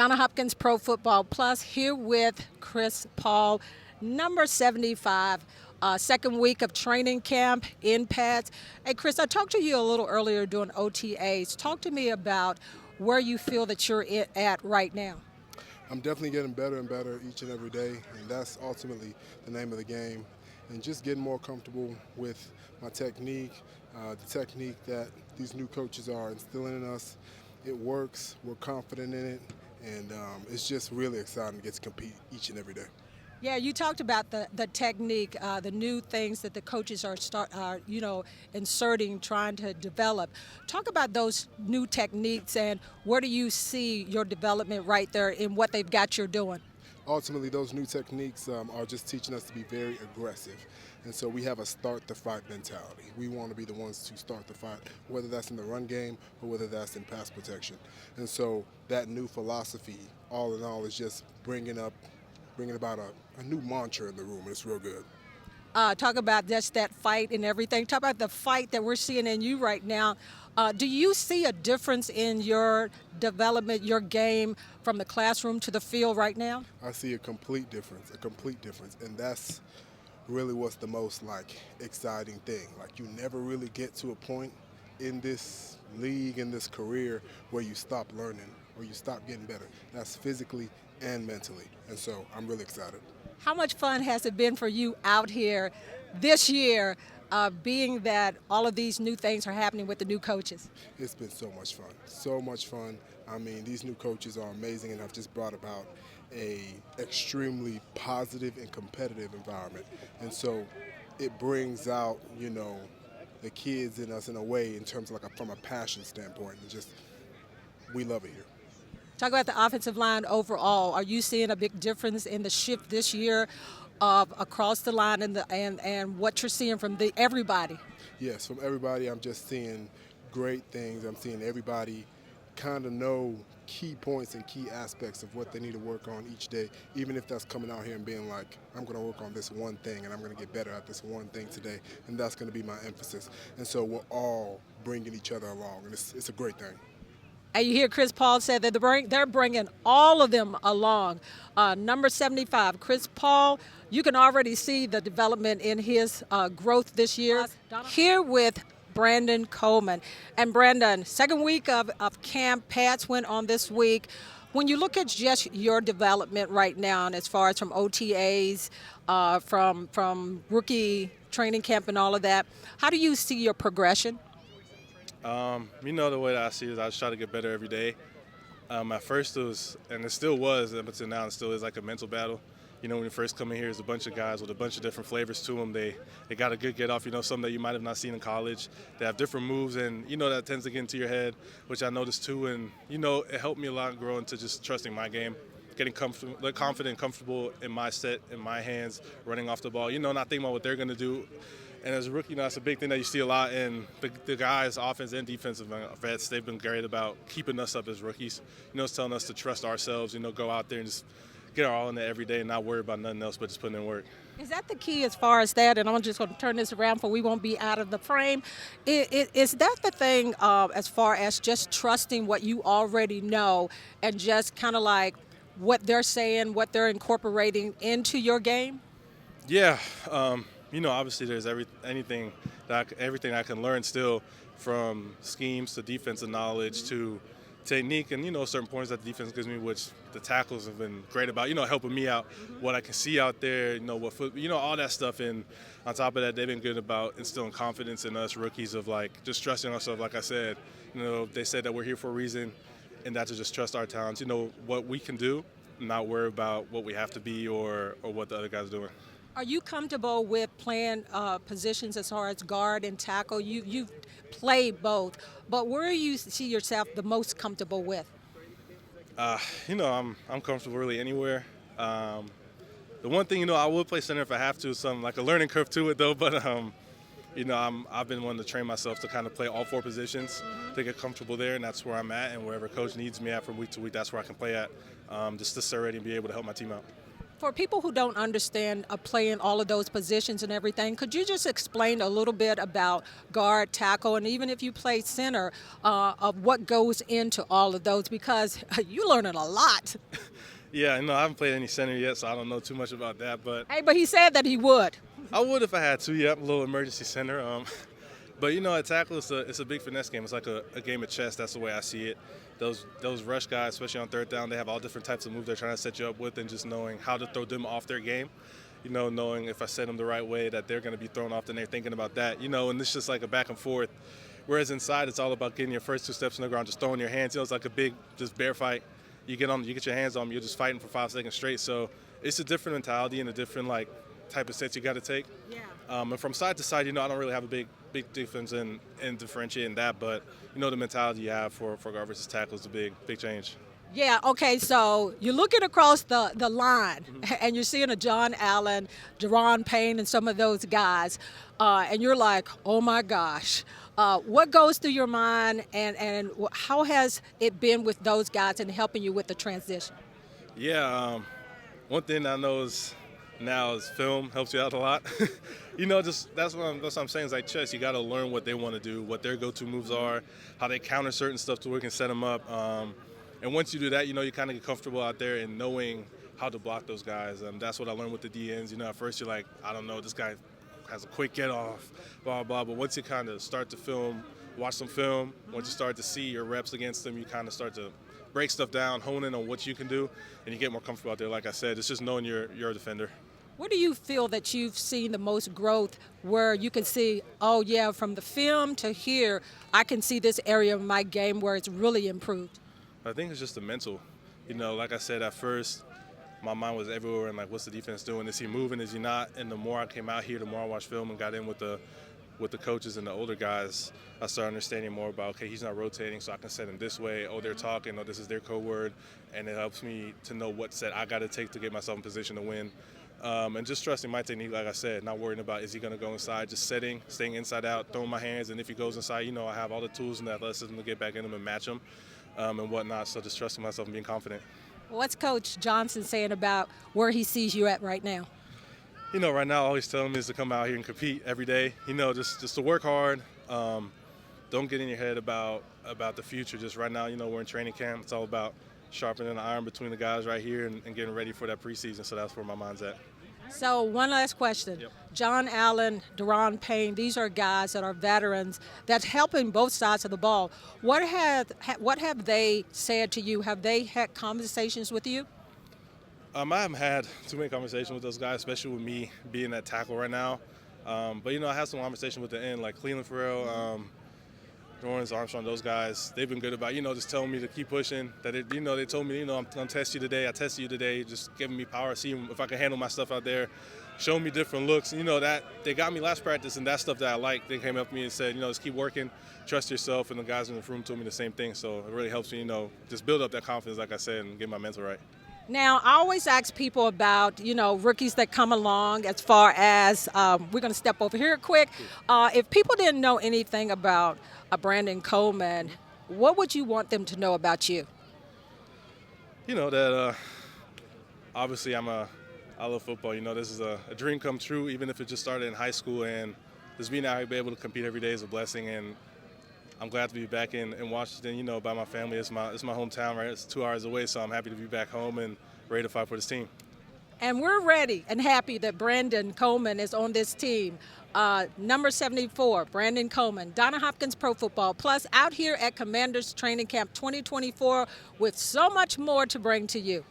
Donna Hopkins Pro Football Plus here with Chris Paul, number 75, second week of training camp in pads. Hey, Chris, I talked to you a little earlier doing OTAs. Talk to me about where you feel that you're at right now. I'm definitely getting better and better each and every day, and that's ultimately the name of the game. And just getting more comfortable with my technique, the technique that these new coaches are instilling in us. It works, we're confident in it, and it's just really exciting to get to compete each and every day. Yeah, you talked about the technique, the new things that the coaches are inserting, trying to develop. Talk about those new techniques and where do you see your development right there in what they've got you doing? Ultimately, those new techniques are just teaching us to be very aggressive. And so we have a start the fight mentality. We want to be the ones to start the fight, whether that's in the run game or whether that's in pass protection. And so that new philosophy, all in all, is just bringing about a new mantra in the room. It's real good. Talk about just that fight and everything. Talk about the fight that we're seeing in you right now. Do you see a difference in your development, your game, from the classroom to the field right now? I see a complete difference, and that's really what's the most exciting thing. Like, you never really get to a point in this league, in this career, where you stop learning or you stop getting better. That's physically and mentally, and so I'm really excited. How much fun has it been for you out here this year, being that all of these new things are happening with the new coaches? It's been so much fun, so much fun. I mean, these new coaches are amazing and have just brought about a extremely positive and competitive environment. And so it brings out, the kids in us in a way, in terms of from a passion standpoint. And just, we love it here. Talk about the offensive line overall. Are you seeing a big difference in the shift this year of across the line and what you're seeing from everybody? Yes, from everybody, I'm just seeing great things. I'm seeing everybody kind of know key points and key aspects of what they need to work on each day, even if that's coming out here and being like, I'm going to work on this one thing and I'm going to get better at this one thing today, and that's going to be my emphasis. And so we're all bringing each other along, and it's a great thing. And you hear Chris Paul said that they're bringing all of them along. Number 75, Chris Paul, you can already see the development in his growth this year. Here with Brandon Coleman. And Brandon, second week of camp, Pats went on this week. When you look at just your development right now, and as far as from OTAs, from rookie training camp and all of that, how do you see your progression? The way that I see it is I just try to get better every day. At first it was, and it still was, up until now, it still is like a mental battle. When you first come in here, there's a bunch of guys with a bunch of different flavors to them. They got a good get off, some that you might have not seen in college. They have different moves, and, that tends to get into your head, which I noticed too. And, it helped me a lot growing to just trusting my game, getting confident, comfortable in my set, in my hands, running off the ball, not thinking about what they're going to do. And as a rookie, that's a big thing that you see a lot. And the guys, offense and defensive vets, they've been great about keeping us up as rookies. It's telling us to trust ourselves, go out there and just get our all in there every day and not worry about nothing else but just putting in work. Is that the key as far as that? And I'm just going to turn this around for we won't be out of the frame. Is that the thing as far as just trusting what you already know and just kind of like what they're saying, what they're incorporating into your game? Yeah. Obviously there's everything I can learn still, from schemes to defensive knowledge to technique, and certain points that the defense gives me, which the tackles have been great about, helping me out, what I can see out there, all that stuff. And on top of that, they've been good about instilling confidence in us rookies of just trusting ourselves. Like I said, they said that we're here for a reason, and that to just trust our talents, what we can do, not worry about what we have to be or what the other guys are doing. Are you comfortable with playing positions as far as guard and tackle? You've played both, but where do you see yourself the most comfortable with? I'm comfortable really anywhere. The one thing, I would play center if I have to. Some like a learning curve to it though, but I've been wanting to train myself to kind of play all four positions to get comfortable there, and that's where I'm at. And wherever coach needs me at from week to week, that's where I can play at, just to stay ready and be able to help my team out. For people who don't understand playing all of those positions and everything, could you just explain a little bit about guard, tackle, and even if you play center, of what goes into all of those? Because you're learning a lot. Yeah, I haven't played any center yet, so I don't know too much about that. But Hey, but he said that he would. I would if I had to. Yeah, I'm a little emergency center. But at tackle, it's a big finesse game. It's like a game of chess. That's the way I see it. Those rush guys, especially on third down, they have all different types of moves they're trying to set you up with, and just knowing how to throw them off their game. Knowing if I set them the right way, that they're going to be thrown off, then they're thinking about that. And it's just like a back and forth. Whereas inside, it's all about getting your first 2 steps on the ground, just throwing your hands. It's like a big, just bear fight. You get your hands on them, you're just fighting for 5 seconds straight. So it's a different mentality and a different type of sets you got to take. Yeah. And from side to side, I don't really have a big difference in differentiating that, but the mentality you have for guard versus tackle is a big change. Yeah, okay, so you're looking across the line, and you're seeing a John Allen, Deron Payne, and some of those guys, and you're like, oh my gosh. What goes through your mind, and how has it been with those guys and helping you with the transition? Yeah, one thing I know now is film helps you out a lot. That's what I'm saying is like chess. You got to learn what they want to do, what their go-to moves are, how they counter certain stuff to where you can set them up. And once you do that, you kind of get comfortable out there and knowing how to block those guys. That's what I learned with the DNs. At first you're like, I don't know, this guy has a quick get off, blah, blah. But once you kind of start to watch some film, once you start to see your reps against them, you kind of start to break stuff down, hone in on what you can do, and you get more comfortable out there. Like I said, it's just knowing you're a defender. Where do you feel that you've seen the most growth where you can see, oh yeah, from the film to here, I can see this area of my game where it's really improved? I think it's just the mental. Like I said, at first, my mind was everywhere and like, what's the defense doing? Is he moving? Is he not? And the more I came out here, the more I watched film and got in with the coaches and the older guys, I started understanding more about, okay, he's not rotating, so I can set him this way. Oh, they're talking. Oh, this is their code word. And it helps me to know what set I got to take to get myself in position to win. And just trusting my technique, like I said, not worrying about is he going to go inside, just staying inside out, throwing my hands. And if he goes inside, I have all the tools and the athleticism to get back in him and match him and whatnot. So just trusting myself and being confident. What's Coach Johnson saying about where he sees you at right now? Right now, I always tell him is to come out here and compete every day. Just to work hard. Don't get in your head about the future. Just right now, we're in training camp. It's all about sharpening the iron between the guys right here and getting ready for that preseason. So that's where my mind's at. So one last question. Yep. John Allen, Deron Payne, these are guys that are veterans that's helping both sides of the ball. What have they said to you? Have they had conversations with you? I haven't had too many conversations with those guys, especially with me being at tackle right now. But I had some conversation with the end, like Cleveland Farrell, Lawrence Armstrong, those guys. They've been good about just telling me to keep pushing. That they told me I'm gonna test you today. I tested you today, just giving me power, seeing if I can handle my stuff out there, showing me different looks. That they got me last practice, and that stuff that I like. They came up to me and said, just keep working, trust yourself. And the guys in the room told me the same thing. So it really helps me, just build up that confidence, like I said, and get my mental right. Now, I always ask people about, rookies that come along as far as, we're going to step over here quick. If people didn't know anything about Brandon Coleman, what would you want them to know about you? That obviously I love football. This is a dream come true, even if it just started in high school. And just being out here, be able to compete every day is a blessing. And I'm glad to be back in Washington, by my family. It's my hometown, right? It's 2 hours away, so I'm happy to be back home and ready to fight for this team. And we're ready and happy that Brandon Coleman is on this team. Number 74, Brandon Coleman, Donna Hopkins Pro Football Plus, out here at Commanders Training Camp 2024 with so much more to bring to you.